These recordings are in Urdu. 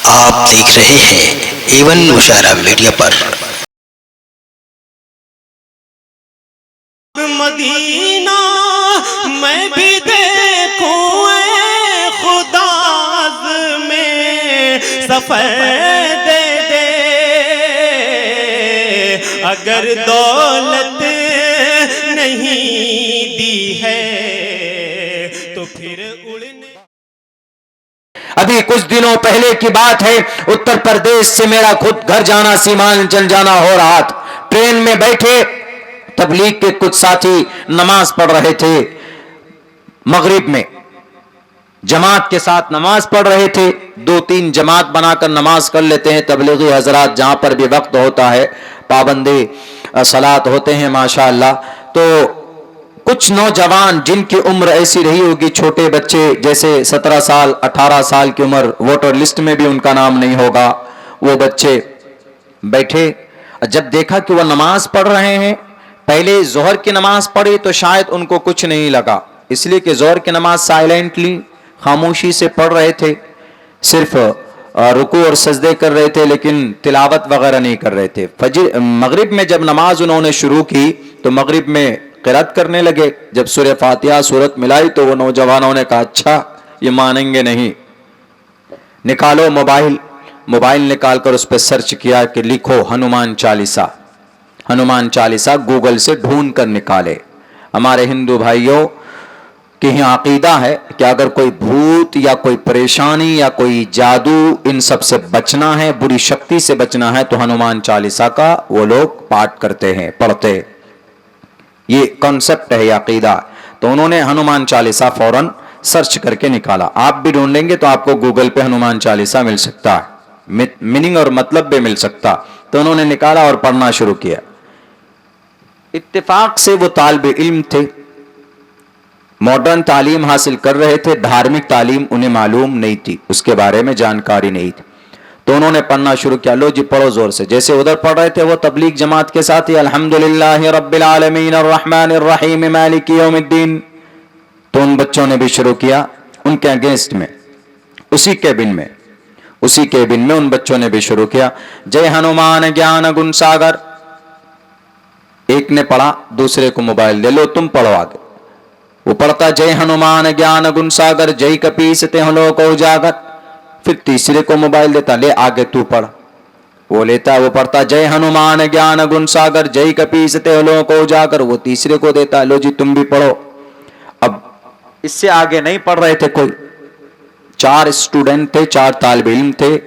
آپ دیکھ رہے ہیں ایون مشاعرہ میڈیا پر۔ مدینہ میں بھی دیکھوں اے خدا میں سفر دے دے، اگر دولت نہیں دی ہے تو پھر اڑنے۔ ابھی کچھ دنوں پہلے کی بات ہے، اتر پردیش سے میرا خود گھر جانا سیمانچل جانا ہو رہا تھا۔ ٹرین میں بیٹھے تبلیغ کے کچھ ساتھی نماز پڑھ رہے تھے، مغرب میں جماعت کے ساتھ نماز پڑھ رہے تھے۔ 2-3 جماعت بنا کر نماز کر لیتے ہیں تبلیغی حضرات، جہاں پر بھی وقت ہوتا ہے پابندی صلات ہوتے ہیں ماشاءاللہ۔ تو کچھ نوجوان جن کی عمر ایسی رہی ہوگی، چھوٹے بچے جیسے 17 سال 18 سال کی عمر، ووٹر لسٹ میں بھی ان کا نام نہیں ہوگا، وہ بچے بیٹھے۔ جب دیکھا کہ وہ نماز پڑھ رہے ہیں، پہلے ظہر کی نماز پڑھی تو شاید ان کو کچھ نہیں لگا، اس لیے کہ ظہر کی نماز سائلنٹلی خاموشی سے پڑھ رہے تھے، صرف رکوع اور سجدے کر رہے تھے، لیکن تلاوت وغیرہ نہیں کر رہے تھے۔ مغرب میں جب نماز انہوں نے شروع کی تو مغرب میں قرات کرنے لگے۔ جب سورہ فاتحہ سورت ملائی تو وہ نوجوانوں نے کہا اچھا یہ مانیں گے نہیں، نکالو موبائل نکال کر اس پہ سرچ کیا کہ لکھو ہنومان چالیسا۔ ہنومان چالیسا گوگل سے ڈھونڈ کر نکالے۔ ہمارے ہندو بھائیوں کہ یہاں عقیدہ ہے کہ اگر کوئی بھوت یا کوئی پریشانی یا کوئی جادو ان سب سے بچنا ہے، بری شکتی سے بچنا ہے، تو ہنومان چالیسا کا وہ لوگ پاٹ کرتے ہیں، پڑھتے ہیں۔ یہ کنسپٹ ہے، یہ عقیدہ۔ تو انہوں نے ہنومان چالیسا فوراً سرچ کر کے نکالا۔ آپ بھی ڈھونڈیں گے تو آپ کو گوگل پہ ہنومان چالیسا مل سکتا ہے، میننگ اور مطلب بھی مل سکتا۔ تو انہوں نے نکالا اور پڑھنا شروع کیا۔ اتفاق سے وہ طالب علم تھے، ماڈرن تعلیم حاصل کر رہے تھے، دھارمک تعلیم انہیں معلوم نہیں تھی، اس کے بارے میں جانکاری نہیں تھی۔ تو انہوں نے پڑھنا شروع کیا، لو جی پڑھو زور سے۔ جیسے ادھر پڑھ رہے تھے وہ تبلیغ جماعت کے ساتھ ہی الحمدللہ رب العالمین الرحمن الرحیم مالک یوم الدین، تو ان بچوں نے بھی شروع کیا ان کے اگینسٹ میں، اسی کیبن میں ان بچوں نے بھی شروع کیا جے ہنومان گیان گن ساگر۔ ایک نے پڑھا، دوسرے کو موبائل دے لو تم پڑھو آگے۔ وہ پڑھتا جے ہنومان گیان گن ساگر جے کپیس تے لوک اجاگر، پھر تیسرے کو موبائل دیتا، لے آگے تو پڑھ۔ وہ لیتا، وہ پڑھتا جے ہنومان گیان گن ساگر جے کپیس تے لوک اجاگر، وہ تیسرے کو دیتا، لو جی تم بھی پڑھو۔ اب اس سے آگے نہیں پڑھ رہے تھے کوئی، 4 اسٹوڈنٹ تھے، 4 طالب علم تھے،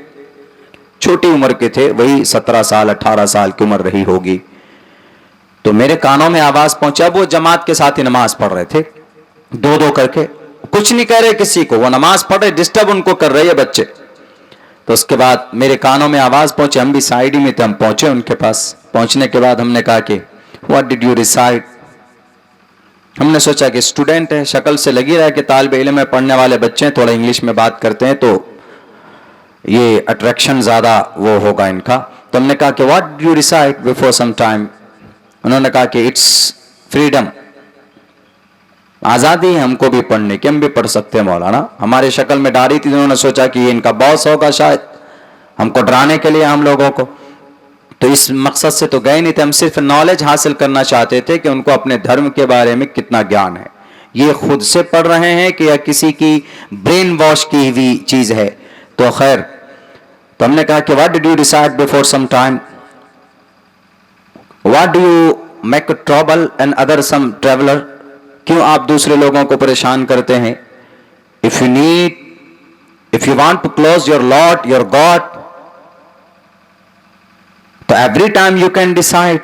چھوٹی عمر کے تھے، وہی 17 سال 18 سال کی عمر رہی ہوگی۔ تو میرے کانوں میں آواز پہنچا، وہ جماعت کے ساتھ ہی نماز پڑھ رہے تھے، 2 کر کے، کچھ نہیں کہہ رہے کسی کو، وہ نماز پڑھ رہے، ڈسٹرب ان کو کر رہے ہیں بچے۔ تو اس کے بعد میرے کانوں میں آواز پہنچی، ہم بھی سائیڈ ہی میں تھے، ہم پہنچے ان کے پاس۔ پہنچنے کے بعد ہم نے کہا کہ واٹ ڈڈ یو ریسائٹ؟ ہم نے سوچا کہ اسٹوڈنٹ ہے، شکل سے لگی رہا ہے کہ طالب علم میں پڑھنے والے بچے ہیں، تھوڑا انگلش میں بات کرتے ہیں تو یہ اٹریکشن زیادہ وہ ہوگا ان کا۔ تو ہم نے کہا کہ what did you recite before some time? انہوں نے کہا کہ اٹس فریڈم، آزادی ہے ہم کو بھی پڑھنے کی، ہم بھی پڑھ سکتے ہیں مولانا۔ ہمارے شکل میں ڈاری تھی، انہوں نے سوچا کہ یہ ان کا باس ہوگا شاید، ہم کو ڈرانے کے لیے ہم لوگوں کو۔ تو اس مقصد سے تو گئے نہیں تھے، ہم صرف نالج حاصل کرنا چاہتے تھے کہ ان کو اپنے دھرم کے بارے میں کتنا گیان ہے، یہ خود سے پڑھ رہے ہیں کہ یا کسی کی برین واش کی ہوئی چیز ہے۔ تو خیر، تو ہم نے کہا کہ what did you decide before some time? What do you make trouble and other some traveller? کیوں آپ دوسرے لوگوں کو پریشان کرتے ہیں؟ if you want to close your Lord, your God, تو every time you can decide،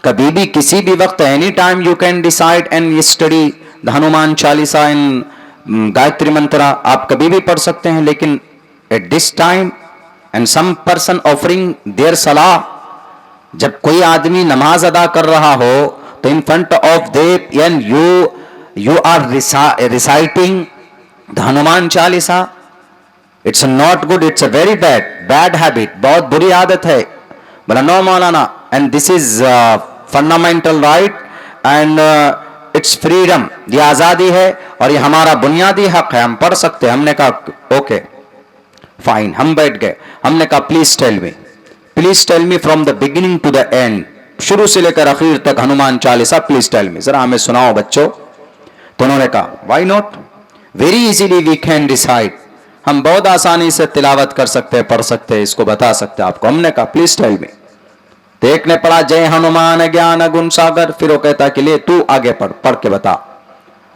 کبھی بھی کسی بھی وقت any time you can decide and study the Hanuman Chalisa and Gayatri Mantra, آپ کبھی بھی پڑھ سکتے ہیں، لیکن at this time and some person offering their salah، جب کوئی آدمی نماز ادا کر رہا ہو تو in front of them and you are reciting the Hanuman Chalisa, it's not good، it's a very bad habit، بہت بری عادت ہے۔ بولا نو مولانا، and this is fundamental right and it's freedom، یہ آزادی ہے اور یہ ہمارا بنیادی حق ہے، ہم پڑھ سکتے ہیں۔ ہم نے کہا اوکے۔ فائن. ہم بیٹھ گئے, ہم نے کہا please tell me from the beginning to the end, شروع سے لے کر اخیر تک Hanuman Chalisa please tell me, ذرا ہمیں سناؤ بچوں. تو انہوں نے کہا why not, very easily we can decide, ہم بہت آسانی سے تلاوت کر سکتے, پڑھ سکتے, اس کو بتا سکتے آپ کو. ہم نے کہا پلیز ٹیل می. ایک نے پڑھا جے ہنومان گیان گن ساگر, پھر وہ کہتا کہ لے تو آگے پڑھ کے بتا.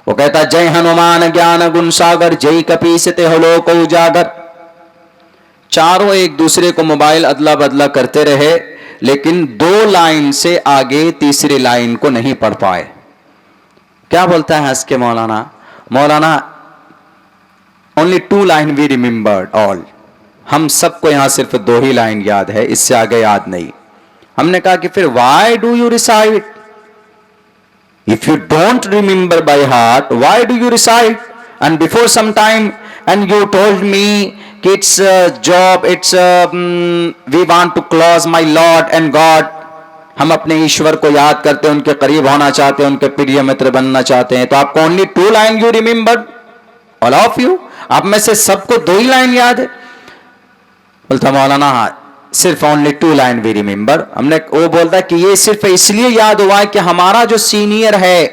وہ کہتا جے ہنومان گیان گن ساگر جے کپیستے ہلو کو اجاگر. چاروں ایک دوسرے کو موبائل ادلا بدلا کرتے رہے, لیکن 2 لائن سے آگے تیسری لائن کو نہیں پڑھ پائے. کیا بولتا ہے ہنس کے مولانا only 2 line we remembered all. ہم سب کو یہاں صرف 2 ہی لائن یاد ہے, اس سے آگے یاد نہیں. ہم نے کہا کہ پھر why do you recite? If you don't remember by heart, why do you recite? And before some time, and you told me it's a job, we want to close my Lord and God. ہم اپنے ایشور کو یاد کرتے ہیں, ان کے قریب ہونا چاہتے ہیں, ان کے پریہ متر بننا چاہتے ہیں. تو آپ کو only 2 line you remembered? All of you? آپ میں سے سب کو 2 ہی لائن یاد ہے. بولتا مولانا صرف only 2 line we remember. ہم نے, وہ بولتا کہ یہ صرف اس لیے یاد ہوا ہے کہ ہمارا جو سینئر ہے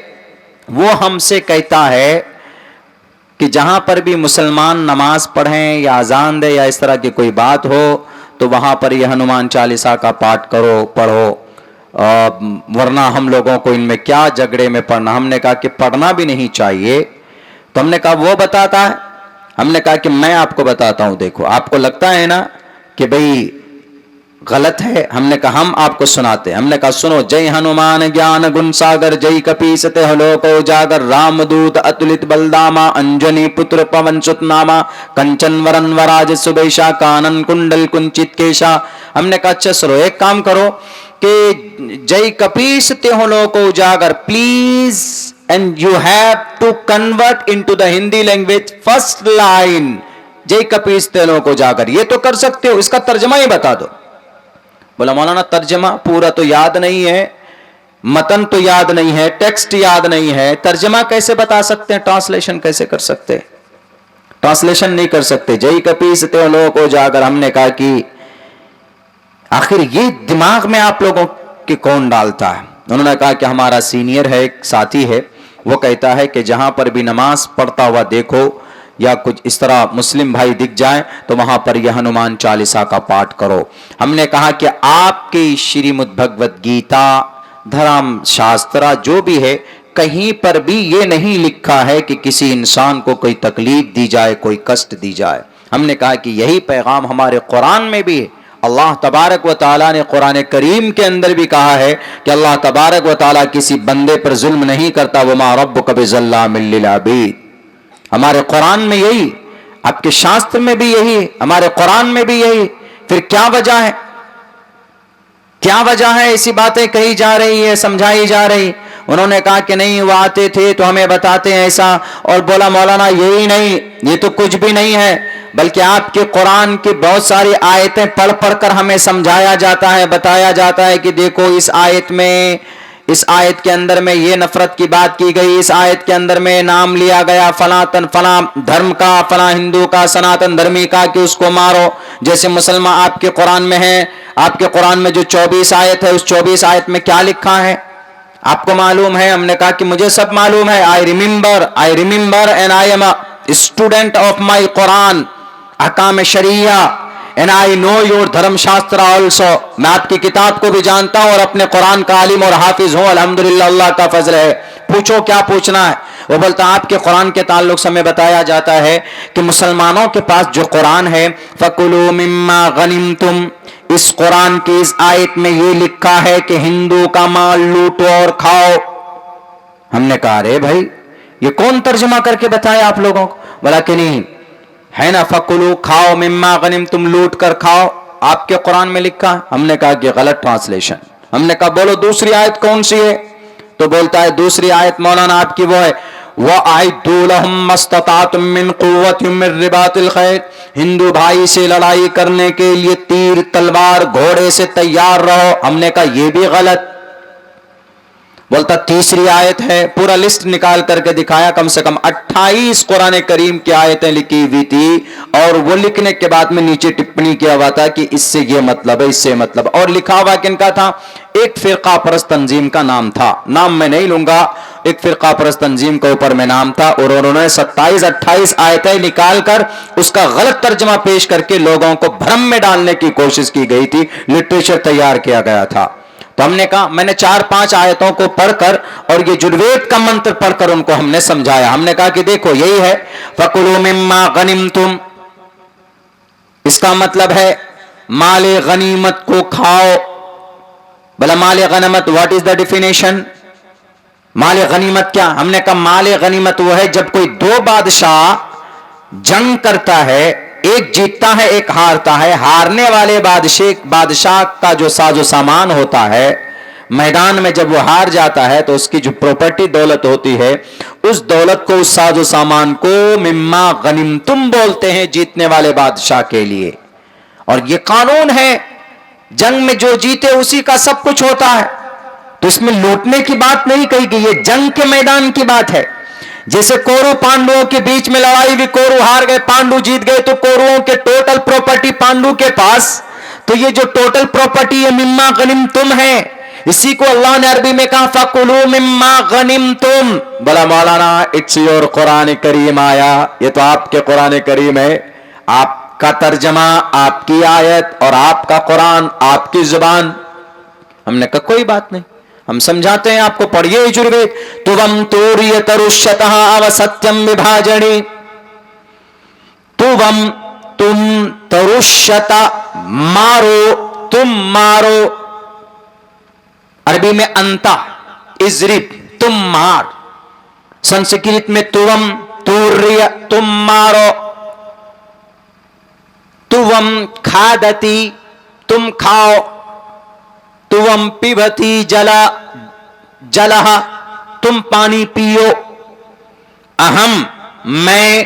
وہ ہم سے کہتا ہے کہ جہاں پر بھی مسلمان نماز پڑھیں یا اذان دے یا اس طرح کی کوئی بات ہو تو وہاں پر یہ ہنومان چالیسا کا پاٹ کرو, پڑھو, ورنہ ہم لوگوں کو ان میں کیا جھگڑے میں پڑھنا. ہم نے کہا کہ پڑھنا بھی نہیں چاہیے. تو ہم نے کہا وہ بتاتا ہے. ہم نے کہا کہ میں آپ کو بتاتا ہوں, دیکھو آپ کو لگتا ہے نا کہ بھئی غلط ہے. ہم نے کہا ہم آپ کو سناتے. ہم نے کہا سنو, جے ہنومان گیان گن ساگر جے کپیستے ہلو کو جاگر رام دودت اتلت بلداما انجنی پتر پون ست ناما کنچن ورن وراج سبیشا کانن کنڈل کنچت کیشا. ہم نے کہا اچھا سرو ایک کام کرو کہ جے کپیستے ہلو کو جاگر please, and you have to convert into the Hindi language first line J کپیستے hello کو جاگر. یہ تو کر سکتے ہو, اس کا ترجمہ ہی بتا دو. بولا مولانا ترجمہ پورا تو یاد نہیں ہے, متن تو یاد نہیں ہے, ٹیکسٹ یاد نہیں ہے, ترجمہ کیسے بتا سکتے ہیں, ٹرانسلیشن کیسے کر سکتے ہیں؟ ٹرانسلیشن نہیں کر سکتے. جے کپیستے ہلو کو جاگر. ہم نے کہا کہ آخر یہ دماغ میں آپ لوگوں کے کون ڈالتا ہے؟ انہوں نے کہا کہ ہمارا سینئر ہے, ایک ساتھی ہے, وہ کہتا ہے کہ جہاں پر بھی نماز پڑھتا ہوا دیکھو یا کچھ اس طرح مسلم بھائی دکھ جائیں تو وہاں پر یہ ہنومان چالیسا کا پاٹ کرو. ہم نے کہا کہ آپ کی شریمد بھگوت گیتا, دھرم شاسترا جو بھی ہے, کہیں پر بھی یہ نہیں لکھا ہے کہ کسی انسان کو کوئی تکلیف دی جائے, کوئی کشٹ دی جائے. ہم نے کہا کہ یہی پیغام ہمارے قرآن میں بھی ہے. اللہ تبارک و تعالیٰ نے قرآن کریم کے اندر بھی کہا ہے کہ اللہ تبارک و تعالیٰ کسی بندے پر ظلم نہیں کرتا. وما ربک بظلام للعبید. ہمارے قرآن میں یہی, آپ کے شاستر میں بھی یہی, ہمارے قرآن میں بھی یہی. پھر کیا وجہ ہے, کیا وجہ ہے ایسی باتیں کہی جا رہی ہے, سمجھائی جا رہی؟ انہوں نے کہا کہ نہیں وہ آتے تھے تو ہمیں بتاتے ہیں ایسا. اور بولا مولانا یہی نہیں, یہ تو کچھ بھی نہیں ہے, بلکہ آپ کے قرآن کی بہت ساری آیتیں پڑھ پڑھ کر ہمیں سمجھایا جاتا ہے, بتایا جاتا ہے کہ دیکھو اس آیت میں, اس آیت کے اندر میں یہ نفرت کی بات کی گئی, اس آیت کے اندر میں نام لیا گیا فلاں دھرم کا, فلاں ہندو کا, سناتن دھرمی کا, کہ اس کو مارو. جیسے مسلمان آپ کے قرآن میں ہے, آپ کے قرآن میں جو 24 آیت ہے, اس 24 آیت میں کیا لکھا ہے آپ کو معلوم ہے؟ ہم نے کہا کہ مجھے سب معلوم ہے. I remember and I am a student of my Quran, احکام شریعہ, and I know your دھرم شاسترا also. میں آپ کی کتاب کو بھی جانتا ہوں اور اپنے قرآن کا عالم اور حافظ ہوں, الحمدللہ, اللہ کا فضل ہے. پوچھو کیا پوچھنا ہے. وہ بولتا آپ کے قرآن کے تعلق سے ہمیں بتایا جاتا ہے کہ مسلمانوں کے پاس جو قرآن ہے فَكُلُوا مِمَّا غَنِمْتُمْ, اس قرآن کی اس آیت میں یہ لکھا ہے کہ ہندو کا مال لوٹو اور کھاؤ. ہم نے کہا رے بھائی یہ کون ترجمہ کر کے بتایا آپ لوگوں کو؟ بولا کہ نہیں ہے نا, فَكُلُوا کھاؤ, مِمَّا غَنِمْتُمْ لوٹ کر کھاؤ, آپ کے قرآن میں لکھا ہے. ہم نے کہا کہ غلط ٹرانسلیشن. ہم نے کہا بولو دوسری آیت کون سی ہے؟ تو بولتا ہے دوسری آیت مولانا آپ کی وہ ہے وَأَعِدُّوا لَهُم مَّا اسْتَطَعْتُم مِّن قُوَّةٍ مِّن رِّبَاطِ الْخَيْلِ. ہندو بھائی سے لڑائی کرنے کے لیے تیر, تلوار, گھوڑے سے تیار رہو. ہم نے کہا یہ بھی غلط. بولتا تیسری آیت ہے. پورا لسٹ نکال کر کے دکھایا, کم سے کم 28 قرآن کریم کی آیتیں لکھی ہوئی تھی, اور وہ لکھنے کے بعد میں نیچے ٹپنی کیا ہوا تھا کہ اس سے یہ مطلب ہے, اس سے مطلب. اور لکھا ہوا کن کا تھا؟ ایک فرقہ پرست تنظیم کا نام تھا, نام میں نہیں لوں گا, ایک فرقہ پرست تنظیم کے اوپر میں نام تھا, اور انہوں نے 27-28 آیتیں نکال کر اس کا غلط ترجمہ پیش کر کے لوگوں کو بھرم میں ڈالنے کی کوشش کی گئی تھی, لٹریچر تیار کیا گیا تھا. تو ہم نے کہا, میں نے 4-5 آیتوں کو پڑھ کر اور یہ جروید کا منتر پڑھ کر ان کو ہم نے سمجھایا. ہم نے کہا کہ دیکھو یہی ہے فَكُلُوا مِمَّا غَنِمْتُمْ, اس کا مطلب ہے مال غنیمت کو کھاؤ. بلا مال غنیمت واٹ از دا ڈیفینیشن؟ مال غنیمت کیا؟ ہم نے کہا مال غنیمت وہ ہے جب کوئی دو بادشاہ جنگ کرتا ہے, ایک جیتتا ہے ایک ہارتا ہے, ہارنے والے بادشاہ کا جو ساز و سامان ہوتا ہے میدان میں جب وہ ہار جاتا ہے تو اس کی جو پراپرٹی دولت ہوتی ہے, اس دولت کو, اس ساز و سامان کو مما غنیمتم بولتے ہیں جیتنے والے بادشاہ کے لیے. اور یہ قانون ہے, جنگ میں جو جیتے اسی کا سب کچھ ہوتا ہے. تو اس میں لوٹنے کی بات نہیں کہی گئی, یہ جنگ کے میدان کی بات ہے. جیسے کورو پانڈووں کے بیچ میں لڑائی ہوئی, کورو ہار گئے, پانڈو جیت گئے, تو کوروؤں کے ٹوٹل پراپرٹی پانڈو کے پاس, تو یہ جو ٹوٹل پراپرٹی یہ مما غنیمتم ہے, اسی کو اللہ نے عربی میں کہا فَكُلُوا مِمَّا غَنِمْتُمْ. بولا مولانا اٹس یور قرآن کریم آیا, یہ تو آپ کے قرآن کریم ہے, آپ کا ترجمہ, آپ کی آیت اور آپ کا قرآن, آپ کی زبان. ہم نے کہا کوئی بات نہیں, ہم سمجھاتے ہیں آپ کو, پڑھیے یجروید. تُوَمْ تُورِيَتَرُشَّتَهَا وَسَتْيَمْ وِبْھَاجَنِي. تم ترشت, مارو, تم مارو. عربی میں انتا, اضرب, تم مار. سنسکرت میں توم, توریہ, تم مارو. توم کھادتی, تم کھاؤ. توم پیبتی جلہ, تم پانی پیو. اہم, میں,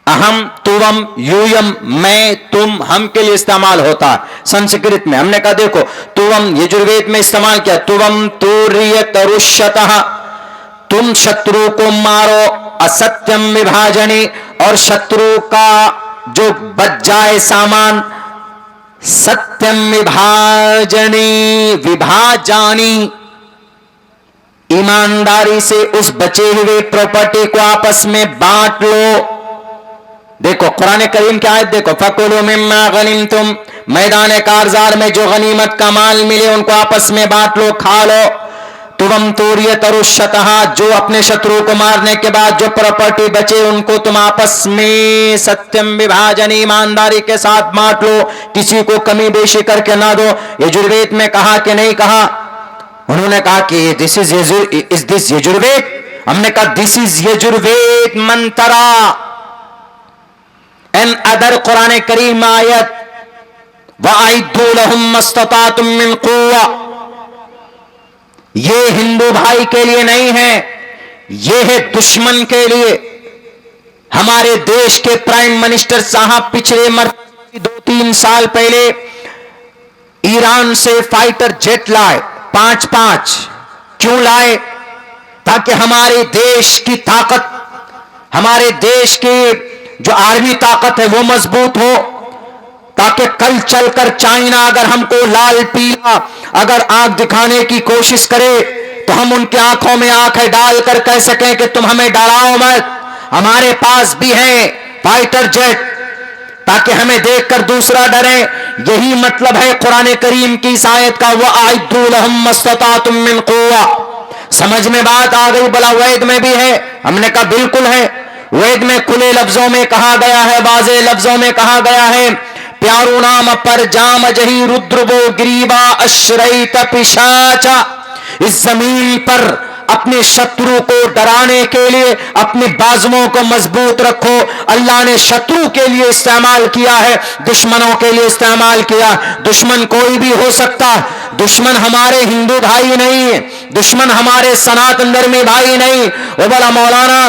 اہم, توم, یویم, میں, تم, ہم کے لیے استعمال ہوتا ہے سنسکرت میں. ہم نے کہا دیکھو توم یجروید میں استعمال کیا, توم توریت رشتہ, تم شترو کو مارو, استیم وبھاجنی, اور شترو کا جو بچ جائے سامان, ستیم وبھاجنی, وبھاجانی, ایمانداری سے اس بچے ہوئے پراپرٹی کو آپس میں بانٹ لو. دیکھو قرآن کریم کی آیت دیکھو, فَكُلُوا مِمَّا غَنِمْتُمْ, میدان کارزار میں جو غنیمت کا مال ملے ان کو آپس میں بانٹ لو, کھا لو. تُوَمْ تُورِيَتَ رُشَّتَهَا, جو اپنے شترو کو مارنے کے بعد جو پراپرٹی بچے ان کو تم آپس میں ستیم وبھاجن, ایمانداری کے ساتھ بانٹ لو, کسی کو کمی بیشی کر کے نہ دو. یجروید میں کہا کہ نہیں کہا؟ انہوں نے کہا کہ دس از یجروید. ہم نے کہا دس از یجروید منترا. ان ادر قرآن کریم آیت وَأَعِدُّوا لَهُم مَّا اسْتَطَعْتُم مِّن قُوَّةٍ, یہ ہندو بھائی کے لیے نہیں ہے, یہ ہے دشمن کے لیے. ہمارے دیش کے پرائم منسٹر صاحب پچھلے 2-3 سال پہلے ایران سے فائٹر جیٹ لائے, 5. کیوں لائے؟ تاکہ ہمارے دیش کی طاقت, ہمارے دیش کی جو آرمی طاقت ہے وہ مضبوط ہو, تاکہ کل چل کر چائنا اگر ہم کو لال پیلا اگر آنکھ دکھانے کی کوشش کرے تو ہم ان کی آنکھوں میں آنکھیں ڈال کر کہہ سکیں کہ تم ہمیں ڈراؤ مت, ہمارے پاس بھی ہیں فائٹر جیٹ, تاکہ ہمیں دیکھ کر دوسرا ڈرے. یہی مطلب ہے قرآن کریم کی اس آیت کا, وَأَعِدُّوا لَهُم مَّا اسْتَطَعْتُم مِّن قُوَّةٍ. سمجھ میں بات آ گئی؟ بلا وید میں بھی ہے؟ ہم نے کہا بالکل ہے. وید میں کھلے لفظوں میں کہا گیا ہے, واضح لفظوں میں کہا گیا ہے, پیارو نام پر جام جہی ردربو گریبا اشریت پشاچا. اس زمین پر اپنے شترو کو ڈرانے کے لیے اپنے بازوؤں کو مضبوط رکھو. اللہ نے شترو کے لیے استعمال کیا ہے, دشمنوں کے لیے استعمال کیا. دشمن کوئی بھی ہو سکتا, دشمن ہمارے ہندو بھائی نہیں, دشمن ہمارے سناتن دھرمی بھائی نہیں. وہ بولا مولانا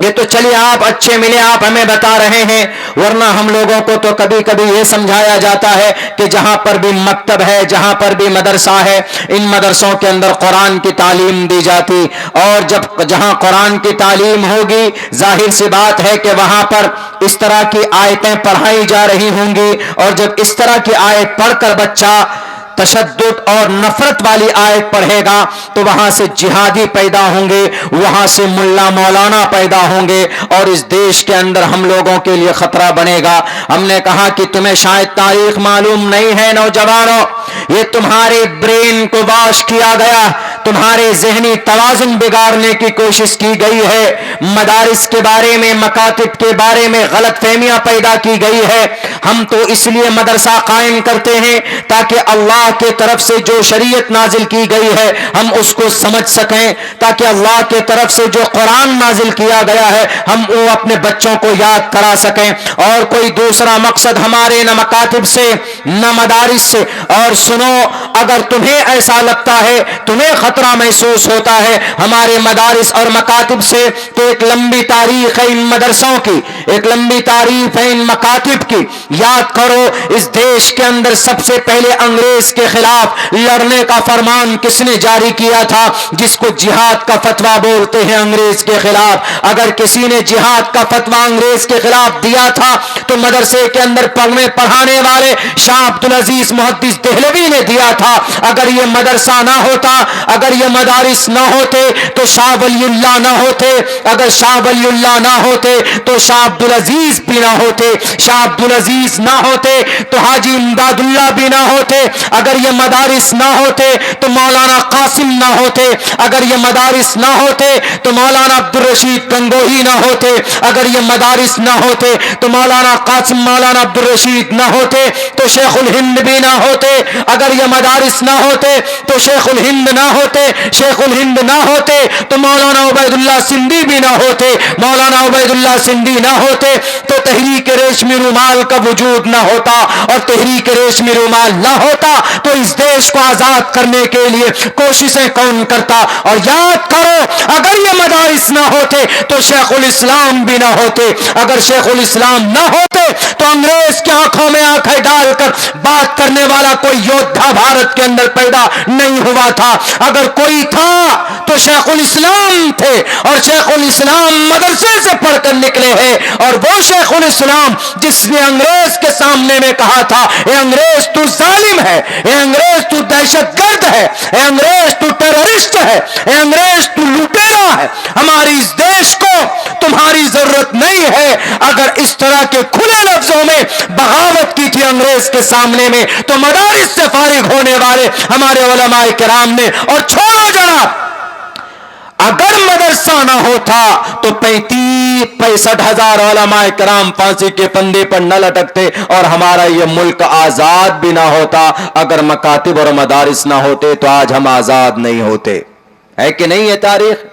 یہ تو چلیے آپ اچھے ملے، آپ ہمیں بتا رہے ہیں، ورنہ ہم لوگوں کو تو کبھی کبھی یہ سمجھایا جاتا ہے کہ جہاں پر بھی مکتب ہے، جہاں پر بھی مدرسہ ہے، ان مدرسوں کے اندر قرآن کی تعلیم دی جاتی، اور جہاں قرآن کی تعلیم ہوگی ظاہر سی بات ہے کہ وہاں پر اس طرح کی آیتیں پڑھائی جا رہی ہوں گی، اور جب اس طرح کی آیت پڑھ کر بچہ تشدد اور نفرت والی آیت پڑھے گا تو وہاں سے جہادی پیدا ہوں گے، وہاں سے ملا مولانا پیدا ہوں گے، اور اس دیش کے اندر ہم لوگوں کے لیے خطرہ بنے گا۔ ہم نے کہا کہ تمہیں شاید تاریخ معلوم نہیں ہے نوجوانوں، یہ تمہارے برین کو واش کیا گیا، تمہارے ذہنی توازن بگاڑنے کی کوشش کی گئی ہے، مدارس کے بارے میں، مکاتب کے بارے میں غلط فہمیاں پیدا کی گئی ہے۔ ہم تو اس لیے مدرسہ قائم کرتے ہیں تاکہ اللہ کی طرف سے جو شریعت نازل کی گئی ہے ہم اس کو سمجھ سکیں، تاکہ اللہ کی طرف سے جو قرآن نازل کیا گیا ہے ہم وہ اپنے بچوں کو یاد کرا سکیں، اور کوئی دوسرا مقصد ہمارے نہ مکاتب سے نہ مدارس سے۔ اور سنو، اگر تمہیں ایسا لگتا ہے، تمہیں خطرہ محسوس ہوتا ہے ہمارے مدارس اور مکاتب سے، تو ایک لمبی تاریخ ہے ان مدرسوں کی، ایک لمبی تاریخ ہے ان مکاتب کی۔ یاد کرو اس دیش کے اندر سب سے پہلے انگریز کے خلاف لڑنے کا فرمان کس نے جاری کیا تھا؟ جس کو جہاد کا فتویٰ بولتے ہیں انگریز کے خلاف۔ اگر کسی نے جہاد کا فتویٰ انگریز کے خلاف دیا تھا تو مدرسے کے اندر پڑھانے والے شاہ عبدالعزیز محدث دہلوی نے دیا تھا۔ اگر یہ مدرسہ نہ ہوتا، اگر یہ مدارس نہ ہوتے تو شاہ ولی اللہ نہ ہوتے، اگر شاہ ولی اللہ نہ ہوتے تو شاہ عبدالعزیز بھی نہ ہوتے، شاہ عبدالعزیز نہ ہوتے تو حاجی امداد اللہ بھی نہ ہوتے، اگر یہ مدارس نہ ہوتے تو مولانا قاسم نہ ہوتے، اگر یہ مدارس نہ ہوتے تو مولانا عبدالرشید گنگوہی نہ ہوتے، اگر یہ مدارس نہ ہوتے تو مولانا قاسم مولانا عبدالرشید نہ ہوتے تو شیخ الہند بھی نہ ہوتے، اگر یہ مدارس نہ ہوتے تو شیخ الہند نہ ہوتے، شیخ الہند نہ ہوتے تو مولانا عبید اللہ سندھی بھی نہ ہوتے، مولانا عبید اللہ سندھی نہ ہوتے تو تحریک ریشمی رومال کا وجود نہ ہوتا، اور تحریک ریشمی رومال نہ ہوتا تو اس دیش کو آزاد کرنے کے لیے کوششیں کون کرتا؟ اور یاد کرو اگر یہ مدارس نہ ہوتے تو شیخ الاسلام بھی نہ ہوتے، اگر شیخ الاسلام نہ ہوتے تو انگریز کی آنکھوں میں آنکھیں ڈال کر بات کرنے والا کوئی یودھا بھارت کے اندر پیدا نہیں ہوا تھا، اگر کوئی تھا تو شیخ الاسلام تھے، اور شیخ الاسلام مدرسے سے پڑھ کر نکلے ہیں، اور وہ شیخ الاسلام جس نے انگریز کے سامنے میں کہا تھا اے انگریز تو ظالم ہے، اے انگریز تو دہشت گرد ہے، اے انگریز تو ٹیررسٹ ہے، اے انگریز تو لٹیرا ہے، ہماری اس دیش کو تمہاری ضرورت نہیں ہے۔ اگر اس طرح کے کھلے لفظوں میں بغاوت کی تھی انگریز کے سامنے میں تو مدارس سے فارغ ہونے والے ہمارے علماء کرام نے، اور چھوڑو جناب، اگر مدرسہ نہ ہوتا تو 65,000 علماء کرام پھانسی کے پندے پر نہ لٹکتے، اور ہمارا یہ ملک آزاد بھی نہ ہوتا۔ اگر مکاتب اور مدارس نہ ہوتے تو آج ہم آزاد نہیں ہوتے۔ ہے کہ نہیں یہ تاریخ؟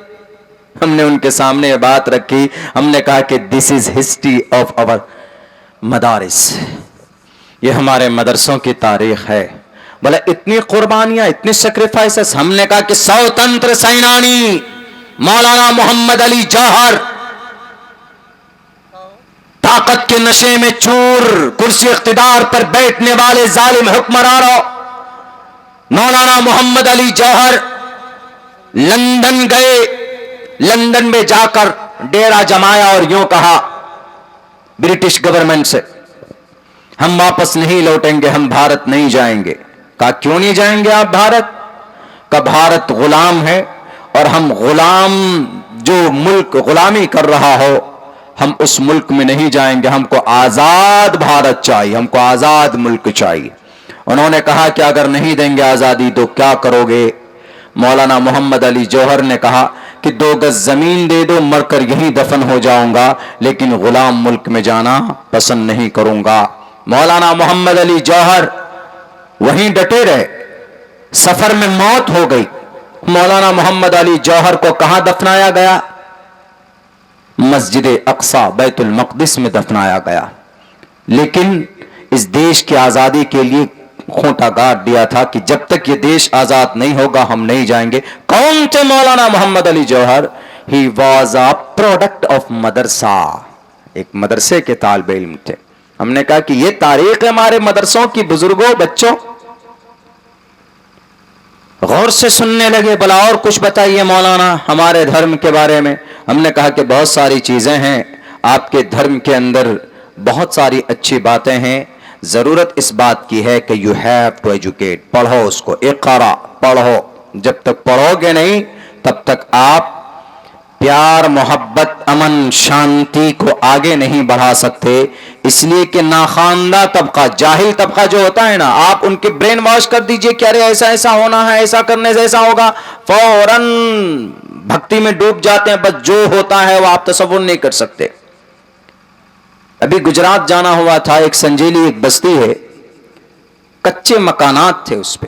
ہم نے ان کے سامنے یہ بات رکھی، ہم نے کہا کہ دس از ہسٹری آف اور مدارس، یہ ہمارے مدرسوں کی تاریخ ہے۔ بولے اتنی قربانیاں، اتنی سیکریفائسز۔ ہم نے کہا کہ سوتنتر سینانی مولانا محمد علی جوہر، طاقت کے نشے میں چور، کرسی اقتدار پر بیٹھنے والے ظالم حکمرانوں، مولانا محمد علی جوہر لندن گئے، لندن میں جا کر ڈیرا جمایا اور یوں کہا برٹش گورنمنٹ سے، ہم واپس نہیں لوٹیں گے، ہم بھارت نہیں جائیں گے۔ کہا کیوں نہیں جائیں گے آپ بھارت؟ کہ بھارت غلام ہے، اور ہم غلام، جو ملک غلامی کر رہا ہو ہم اس ملک میں نہیں جائیں گے، ہم کو آزاد بھارت چاہیے، ہم کو آزاد ملک چاہیے۔ انہوں نے کہا کہ اگر نہیں دیں گے آزادی تو کیا کرو گے؟ مولانا محمد علی جوہر نے کہا کہ 2 گز زمین دے دو، مر کر یہیں دفن ہو جاؤں گا، لیکن غلام ملک میں جانا پسند نہیں کروں گا۔ مولانا محمد علی جوہر وہیں ڈٹے رہے، سفر میں موت ہو گئی۔ مولانا محمد علی جوہر کو کہاں دفنایا گیا؟ مسجد اقصی بیت المقدس میں دفنایا گیا، لیکن اس دیش کی آزادی کے لیے کھوٹا گاڑ دیا تھا کہ جب تک یہ دیش آزاد نہیں ہوگا ہم نہیں جائیں گے۔ کون تھے مولانا محمد Ali Jauhar? he was a product of مدرسہ, ایک مدرسے کے طالب علم تھے. ہم نے کہا کہ یہ تاریخ ہے ہمارے مدرسوں کی. بزرگوں, بچوں غور سے سننے لگے. بلا اور کچھ بتائیے مولانا ہمارے دھرم کے بارے میں. ہم نے کہا کہ بہت ساری چیزیں ہیں آپ کے دھرم کے اندر, بہت ساری اچھی باتیں ہیں. ضرورت اس بات کی ہے کہ یو ہیو ٹو ایجوکیٹ, پڑھو اس کو, اقرا, پڑھو. جب تک پڑھو گے نہیں تب تک آپ پیار, محبت, امن, شانتی کو آگے نہیں بڑھا سکتے. اس لیے کہ ناخواندہ طبقہ, جاہل طبقہ جو ہوتا ہے نا, آپ ان کے برین واش کر دیجئے کہ ارے ایسا ایسا ہونا ہے, ایسا کرنے سے ایسا ہوگا, فوراً بھکتی میں ڈوب جاتے ہیں. بس جو ہوتا ہے وہ آپ تصور نہیں کر سکتے. ابھی گجرات جانا ہوا تھا, ایک سنجیلی ایک بستی ہے, کچے مکانات تھے اس پہ.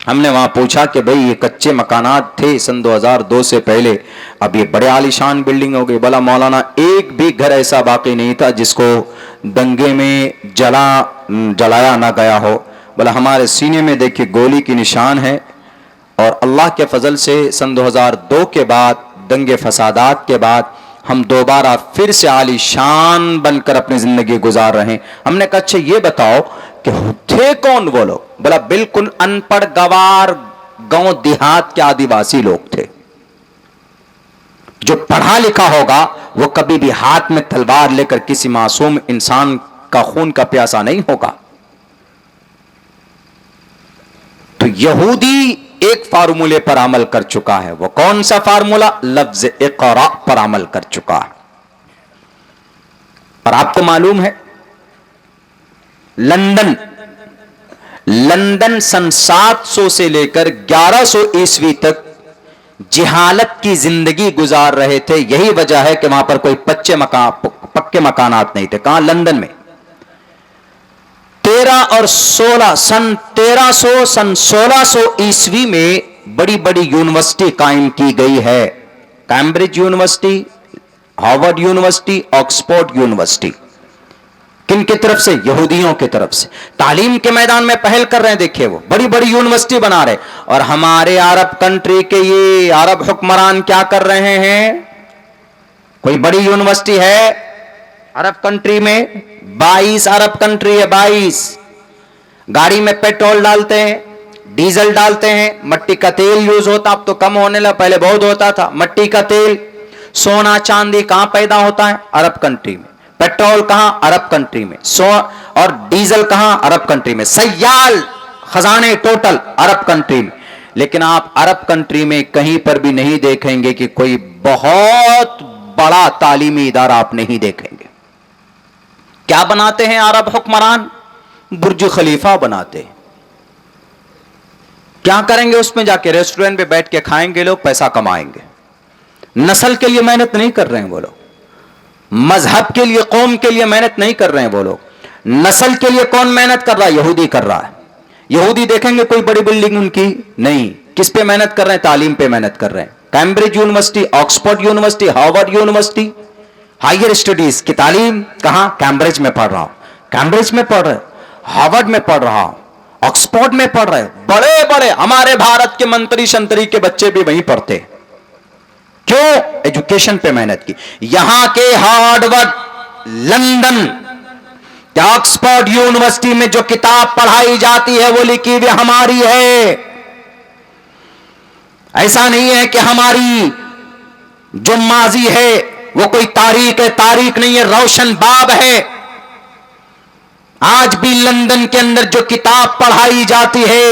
ہم نے وہاں پوچھا کہ بھئی یہ کچے مکانات تھے سن 2002 سے پہلے, اب یہ بڑے عالیشان بلڈنگ ہو گئی. بولا مولانا ایک بھی گھر ایسا باقی نہیں تھا جس کو دنگے میں جلایا نہ گیا ہو. بولا ہمارے سینے میں دیکھیے گولی کی نشان ہے, اور اللہ کے فضل سے سن 2002 کے بعد, دنگے فسادات کے بعد, ہم دوبارہ پھر سے عالی شان بن کر اپنی زندگی گزار رہے ہیں. ہم نے کہا اچھا یہ بتاؤ کہ تھے کون وہ لوگ؟ بولا بالکل ان پڑھ گوار گاؤں دیہات کے آدیواسی لوگ تھے. جو پڑھا لکھا ہوگا وہ کبھی بھی ہاتھ میں تلوار لے کر کسی معصوم انسان کا خون کا پیاسا نہیں ہوگا. تو یہودی ایک فارمولے پر عمل کر چکا ہے. وہ کون سا فارمولا؟ لفظ اقرا پر عمل کر چکا ہے. اور آپ کو معلوم ہے لندن سن 700 سے لے کر 1100 عیسوی تک جہالت کی زندگی گزار رہے تھے. یہی وجہ ہے کہ وہاں پر کوئی پکے مکانات نہیں تھے. کہاں؟ لندن میں. 13 اور 16 سن 1600 عیسوی میں بڑی بڑی یونیورسٹی قائم کی گئی ہے. Cambridge university, Harvard university, Oxford university. کن کی طرف سے؟ یہودیوں کی طرف سے. تعلیم کے میدان میں پہل کر رہے ہیں. دیکھیں وہ بڑی بڑی یونیورسٹی بنا رہے. اور ہمارے عرب کنٹری کے یہ عرب حکمران کیا کر رہے ہیں؟ کوئی بڑی یونیورسٹی ہے عرب کنٹری میں؟ 22 عرب کنٹری ہے, 22. گاڑی میں پیٹرول ڈالتے ہیں, ڈیزل ڈالتے ہیں, مٹی کا تیل یوز ہوتا. اب تو کم ہونے لگا, پہلے بہت ہوتا تھا. مٹی کا تیل, سونا چاندی کہاں پیدا ہوتا ہے؟ عرب کنٹری میں. پیٹرول کہاں؟ عرب کنٹری میں. اور ڈیزل کہاں؟ عرب کنٹری میں. سیال خزانے ٹوٹل عرب کنٹری میں. لیکن آپ عرب کنٹری میں کہیں پر بھی نہیں دیکھیں گے کہ کوئی بہت بڑا تعلیمی ادارہ آپ نہیں دیکھیں گے. کیا بناتے ہیں عرب حکمران؟ برج خلیفہ بناتے ہیں. کیا کریں گے اس میں جا کے؟ ریسٹورنٹ پہ بیٹھ کے کھائیں گے لوگ, پیسہ کمائیں گے. نسل کے لیے محنت نہیں کر رہے ہیں وہ لوگ. مذہب کے لیے, قوم کے لیے محنت نہیں کر رہے ہیں وہ لوگ. نسل کے لیے کون محنت کر رہا ہے؟ یہودی کر رہا ہے. یہودی دیکھیں گے کوئی بڑی بلڈنگ ان کی نہیں. کس پہ محنت کر رہے ہیں؟ تعلیم پہ محنت کر رہے ہیں. Cambridge University, Oxford University, Harvard University. Higher studies کی تعلیم کہاں؟ کیمبرج میں پڑھ رہا ہوں, کیمبرج میں پڑھ رہے, ہارورڈ میں پڑھ رہا ہوں, آکسفورڈ میں پڑھ رہے. بڑے بڑے ہمارے بھارت کے منتری شنتری کے بچے بھی وہیں پڑھتے. کیوں؟ ایجوکیشن پہ محنت کی. یہاں کے ہارورڈ, لندن, آکسفورڈ یونیورسٹی میں جو کتاب پڑھائی جاتی ہے وہ لکھی ہوئی ہماری ہے. ایسا نہیں ہے کہ ہماری جو ماضی ہے وہ کوئی تاریخ ہے. تاریخ نہیں ہے, روشن باب ہے. آج بھی لندن کے اندر جو کتاب پڑھائی جاتی ہے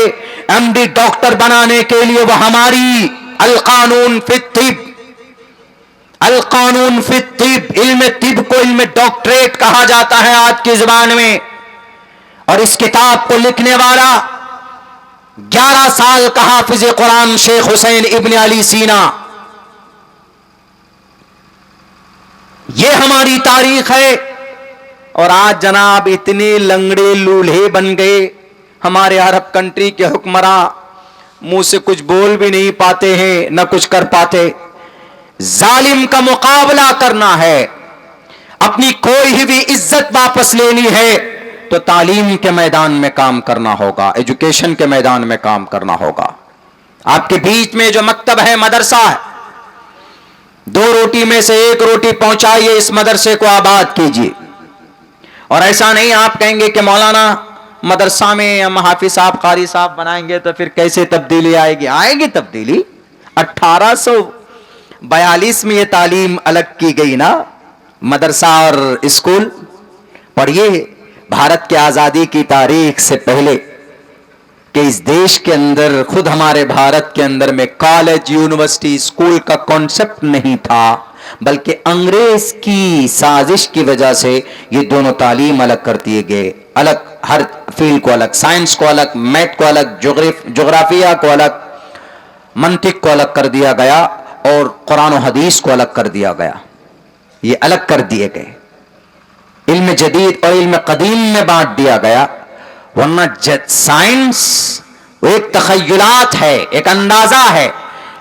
ایم ڈی ڈاکٹر بنانے کے لیے وہ ہماری القانون فی الطب. القانون فی الطب, علم طب کو علم ڈاکٹریٹ کہا جاتا ہے آج کی زبان میں. اور اس کتاب کو لکھنے والا 11 سال کا حافظ قرآن شیخ حسین ابن علی سینا. یہ ہماری تاریخ ہے. اور آج جناب اتنے لنگڑے لولہے بن گئے ہمارے عرب کنٹری کے حکمراں, منہ سے کچھ بول بھی نہیں پاتے ہیں نہ کچھ کر پاتے. ظالم کا مقابلہ کرنا ہے, اپنی کھوئی ہوئی عزت واپس لینی ہے تو تعلیم کے میدان میں کام کرنا ہوگا, ایجوکیشن کے میدان میں کام کرنا ہوگا. آپ کے بیچ میں جو مکتب ہے, مدرسہ ہے, 2 روٹی میں سے 1 روٹی پہنچائیے، اس مدرسے کو آباد کیجیے. اور ایسا نہیں آپ کہیں گے کہ مولانا مدرسہ میں ہم حافظ صاحب قاری صاحب بنائیں گے تو پھر کیسے تبدیلی آئے گی؟ آئے گی تبدیلی. 1842 میں یہ تعلیم الگ کی گئی نا، مدرسہ اور اسکول. پڑھیے بھارت کی آزادی کی تاریخ سے پہلے کہ اس دیش کے اندر، خود ہمارے بھارت کے اندر میں کالج، یونیورسٹی، اسکول کا کانسیپٹ نہیں تھا، بلکہ انگریز کی سازش کی وجہ سے یہ دونوں تعلیم الگ کر دیے گئے. الگ، ہر فیلڈ کو الگ، سائنس کو الگ، میتھ کو الگ، جغرافیہ کو الگ، منطق کو الگ کر دیا گیا، اور قرآن و حدیث کو الگ کر دیا گیا. یہ الگ کر دیے گئے. علم جدید اور علم قدیم میں بانٹ دیا گیا. ورنہ سائنس وہ ایک تخیلات ہے، ایک اندازہ ہے،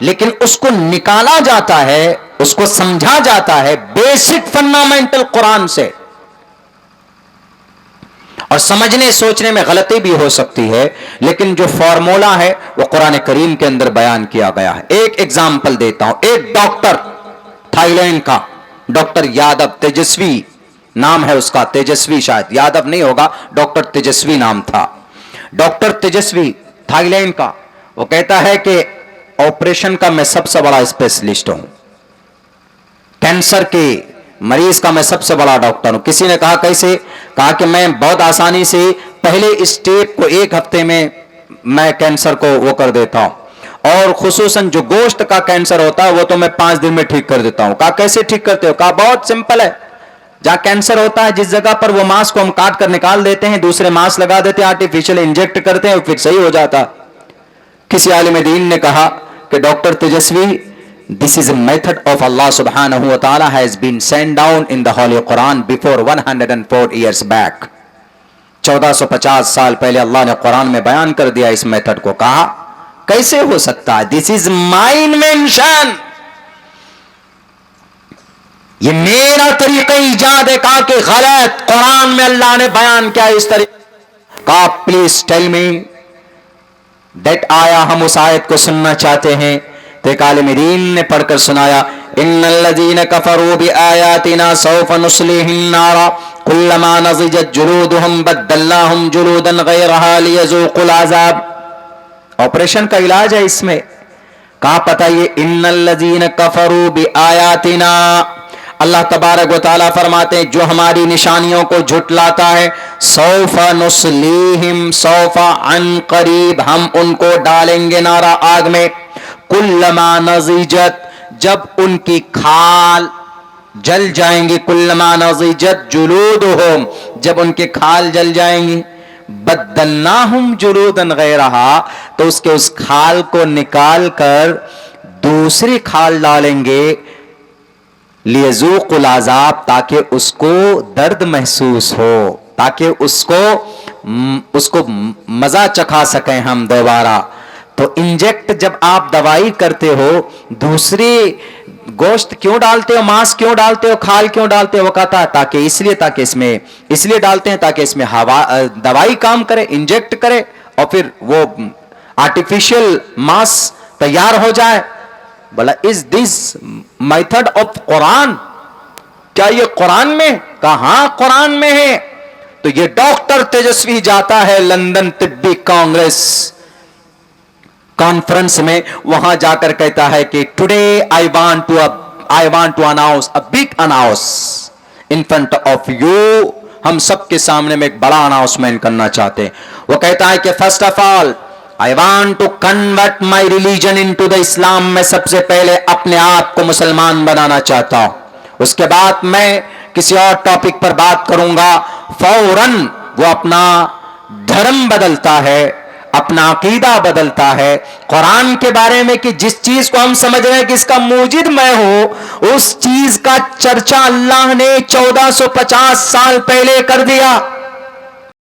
لیکن اس کو نکالا جاتا ہے، اس کو سمجھا جاتا ہے بیسک فنڈامنٹل قرآن سے. اور سمجھنے سوچنے میں غلطی بھی ہو سکتی ہے، لیکن جو فارمولا ہے وہ قرآن کریم کے اندر بیان کیا گیا ہے. ایک ایگزامپل دیتا ہوں. ایک ڈاکٹر تھائی لینڈ کا، ڈاکٹر یادو، تیجسوی نام ہے اس کا، تیجسوی شاید، یادو نہیں ہوگا، ڈاکٹر تیجسوی نام تھا. ڈاکٹر تیجسوی تھائی لینڈ کا، وہ کہتا ہے کہ آپریشن کا میں سب سے بڑا اسپیشلسٹ ہوں، کینسر کے مریض کا میں سب سے بڑا ڈاکٹر ہوں. کسی نے کہا کیسے؟ کہا کہ میں بہت آسانی سے پہلے اسٹیپ کو 1 ہفتے میں کینسر کو وہ کر دیتا ہوں، اور خصوصاً جو گوشت کا کینسر ہوتا ہے وہ تو میں 5 دن میں ٹھیک کر دیتا ہوں. کہا کیسے ٹھیک کرتے ہو؟ کہا بہت سمپل ہے. جہاں کینسر ہوتا ہے، جس جگہ پر وہ ماس کو ہم کاٹ کر نکال دیتے ہیں، دوسرے ماس لگا دیتے ہیں، آرٹیفیشل انجیکٹ کرتے ہیں، پھر صحیح ہو جاتا. کسی عالم دین نے کہا کہ doctor Tejashwi, this is a method of Allah subhanahu wa ta'ala has been sent down in the Holy Quran before 104 years back. 1450 سال پہلے اللہ نے قرآن میں بیان کر دیا اس میتھڈ کو. کہا کیسے ہو سکتا ہے؟ this is my invention. یہ میرا طریقہ ایجاد ہے. کہا کہ غلط، قرآن میں اللہ نے بیان کیا اس طریقے. کہا پلیز ٹیل می دیٹ آیا، ہم اس آیت کو سننا چاہتے ہیں. تو ایک عالم دین نے پڑھ کر سنایا، ان الذین کفروا بآیاتنا سوف نصلیہم نارا کلما نضجت جلودہم بدلناہم جلودا غیرہا لیذوقوا العذاب. آپریشن کا علاج ہے اس میں. کہاں پتہ یہ ان الذین کفروا بآیاتنا، اللہ تبارک و تعالیٰ فرماتے ہیں جو ہماری نشانیوں کو جھٹلاتا ہے، سوف نصلیہم، سوف عن قریب ہم ان کو ڈالیں گے نارا، آگ میں. کلما نضجت، جب ان کی کھال جل جائیں گی، کلما نضجت جلودہم، جب ان کی کھال جل جائیں گی، بدلناہم جلودا غیرہا، تو اس کے اس کھال کو نکال کر دوسری کھال ڈالیں گے، لیذوقوا العذاب، تاکہ اس کو درد محسوس ہو، تاکہ اس کو مزہ چکھا سکیں ہم دوبارہ. تو انجیکٹ جب آپ دوائی کرتے ہو، دوسری گوشت کیوں ڈالتے ہو، ماس کیوں ڈالتے ہو، کھال کیوں ڈالتے ہو؟ وہ کہتا ہے تاکہ اس لیے ڈالتے ہیں تاکہ اس میں دوائی کام کرے، انجیکٹ کرے، اور پھر وہ آرٹیفیشل ماس تیار ہو جائے. بولا از دس میتھڈ آف قرآن، کیا یہ قرآن میں؟ کہا ہاں قرآن میں ہے. تو یہ ڈاکٹر تیجسوی جاتا ہے لندن طبی کانفرنس میں، وہاں جا کر کہتا ہے کہ today I want to announce a big announce in front of you، ہم سب کے سامنے میں ایک بڑا اناؤنسمنٹ کرنا چاہتے ہیں. وہ کہتا ہے کہ first of all I want to convert my religion into the Islam، میں سب سے پہلے اپنے آپ کو مسلمان بنانا چاہتا ہوں، اس کے بعد میں کسی اور ٹاپک پر بات کروں گا. فوراً وہ اپنا دھرم بدلتا ہے، اپنا عقیدہ بدلتا ہے قرآن کے بارے میں، کہ جس چیز کو ہم سمجھ رہے ہیں کہ اس کا موجد میں ہوں، اس چیز کا چرچا اللہ نے 1450 سال پہلے کر دیا.